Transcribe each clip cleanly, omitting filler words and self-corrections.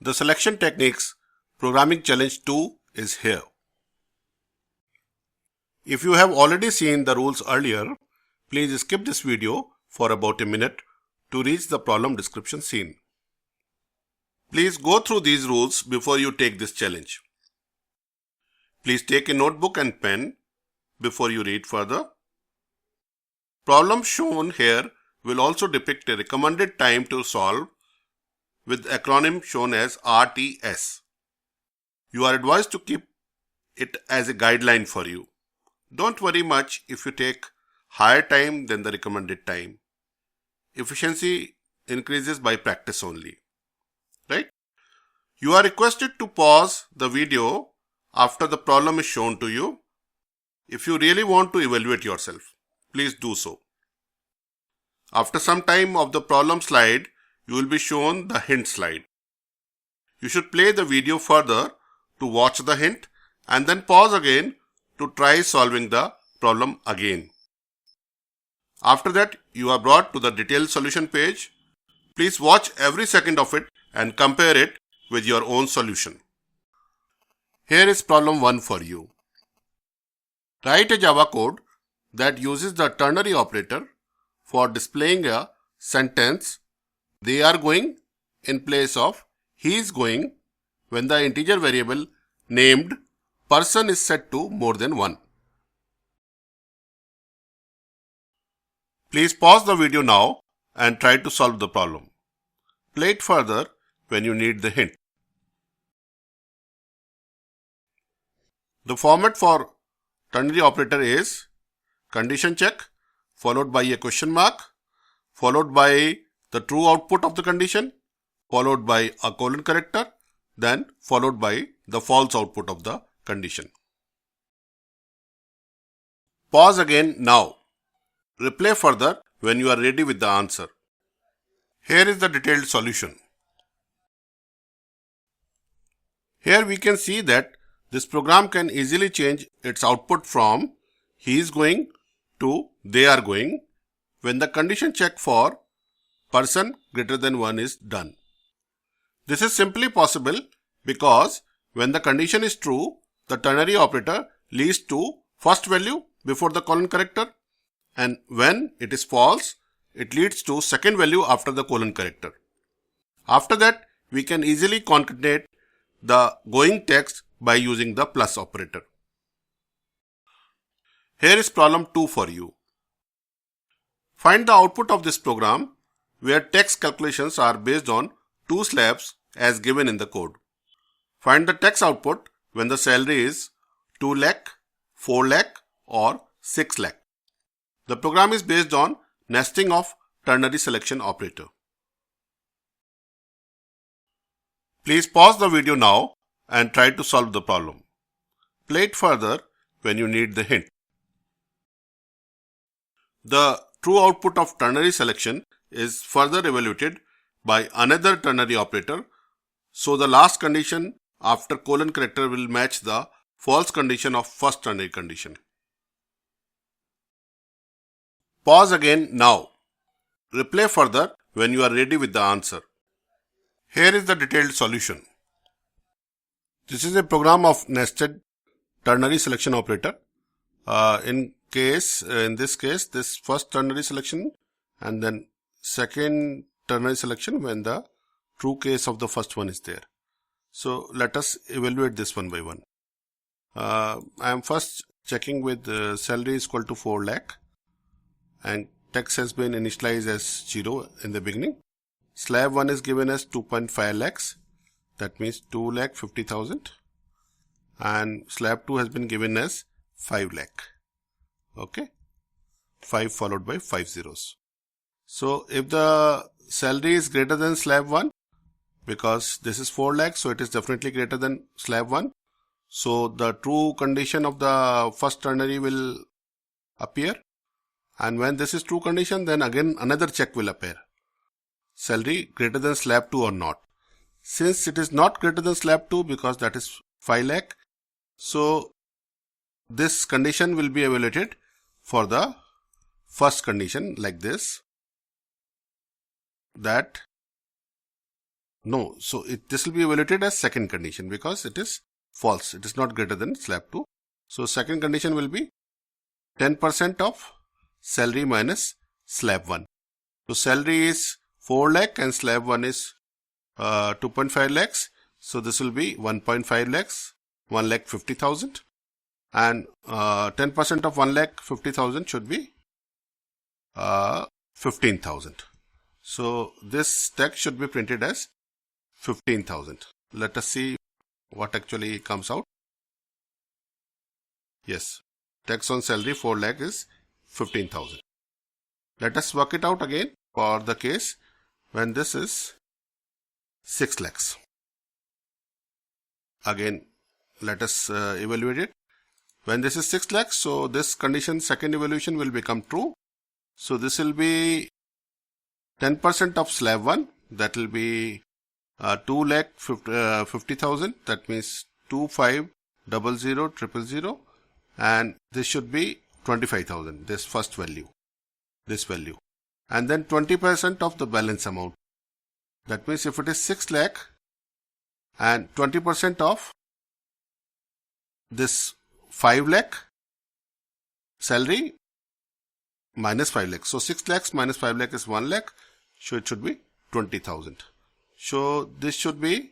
The Selection Techniques Programming Challenge 2 is here. If you have already seen the rules earlier, please skip this video for about a minute to reach the problem description scene. Please go through these rules before you take this challenge. Please take a notebook and pen before you read further. Problems shown here will also depict a recommended time to solve with acronym shown as RTS. You are advised to keep it as a guideline for you. Don't worry much if you take higher time than the recommended time. Efficiency increases by practice only. Right? You are requested to pause the video after the problem is shown to you. If you really want to evaluate yourself, please do so. After some time of the problem slide, you will be shown the hint slide. You should play the video further to watch the hint and then pause again to try solving the problem again. After that, you are brought to the detailed solution page. Please watch every second of it and compare it with your own solution. Here is problem 1 for you. Write a Java code that uses the ternary operator for displaying a sentence "they are going" in place of "he is going" when the integer variable named person is set to more than 1. Please pause the video now and try to solve the problem. Play it further when you need the hint. The format for ternary operator is condition check followed by a question mark, followed by the true output of the condition, followed by a colon character, then followed by the false output of the condition. Pause again now. Replay further when you are ready with the answer. Here is the detailed solution. Here we can see that this program can easily change its output from "he is going" to "they are going" when the condition check for person greater than 1 is done. This is simply possible because when the condition is true, the ternary operator leads to first value before the colon character, and when it is false, it leads to second value after the colon character. After that, we can easily concatenate the going text by using the plus operator. Here is problem 2 for you. Find the output of this program where tax calculations are based on 2 slabs as given in the code. Find the tax output when the salary is 2 lakh, 4 lakh or 6 lakh. The program is based on nesting of ternary selection operator. Please pause the video now and try to solve the problem. Play it further when you need the hint. The true output of ternary selection is further evaluated by another ternary operator, so the last condition after colon character will match the false condition of first ternary condition. Pause again now. Replay further when you are ready with the answer. Here is the detailed solution. This is a program of nested ternary selection operator. In this case, this first ternary selection and then second ternary selection when the true case of the first one is there. So let us evaluate this one by one. I am first checking with salary is equal to 4 lakh and tax has been initialized as 0 in the beginning. Slab 1 is given as 2.5 lakhs. That means 2 lakh 50,000. And slab 2 has been given as 5 lakh. Okay. 5 followed by 5 zeros. So if the salary is greater than slab 1, because this is 4 lakh, so it is definitely greater than slab 1. So the true condition of the first ternary will appear. And when this is true condition, then again another check will appear. Salary greater than slab 2 or not. Since it is not greater than slab 2 because that is 5 lakh, so this condition will be evaluated for the first condition like this, that No, so this will be evaluated as second condition because it is false. It is not greater than slab 2. So second condition will be 10% of salary minus slab 1. So salary is 4 lakh and slab 1 is 2.5 lakhs. So this will be 1.5 lakhs, 1 lakh 50,000. And 10% of 1 lakh 50,000 should be 15,000. So this text should be printed as 15,000. Let us see what actually comes out. Yes, tax on salary 4 lakh is 15,000. Let us work it out again for the case when this is 6 lakhs. Again, let us evaluate it. When this is 6 lakhs, so this condition second evaluation will become true. So this will be 10% of slab 1, that will be 2 lakh 50,000, that means 25000000, and this should be 25,000, this first value, this value, and then 20% of the balance amount. That means if it is 6 lakh and 20% of this 5 lakh salary minus 5 lakh. So 6 lakhs minus 5 lakh is 1 lakh. So it should be 20,000. So this should be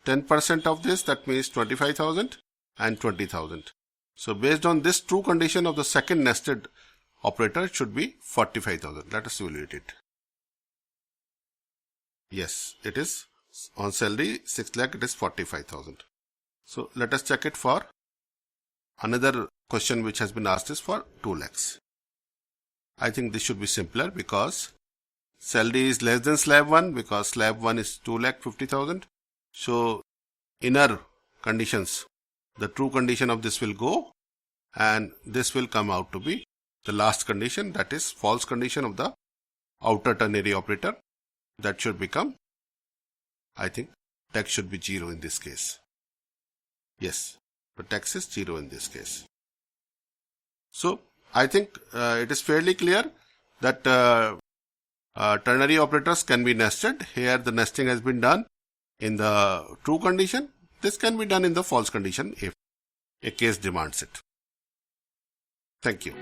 10% of this, that means 25,000 and 20,000. So based on this true condition of the second nested operator, it should be 45,000. Let us evaluate it. Yes, it is on salary 6 lakh, it is 45,000. So let us check it for another question which has been asked is for 2 lakhs. I think this should be simpler because salary is less than slab 1 because slab 1 is 2 lakh 50,000. So inner conditions, the true condition of this will go and this will come out to be the last condition, that is false condition of the outer ternary operator. That should become, I think, tax should be 0 in this case. Yes, the tax is 0 in this case. So I think it is fairly clear that ternary operators can be nested. Here the nesting has been done in the true condition. This can be done in the false condition if a case demands it. Thank you.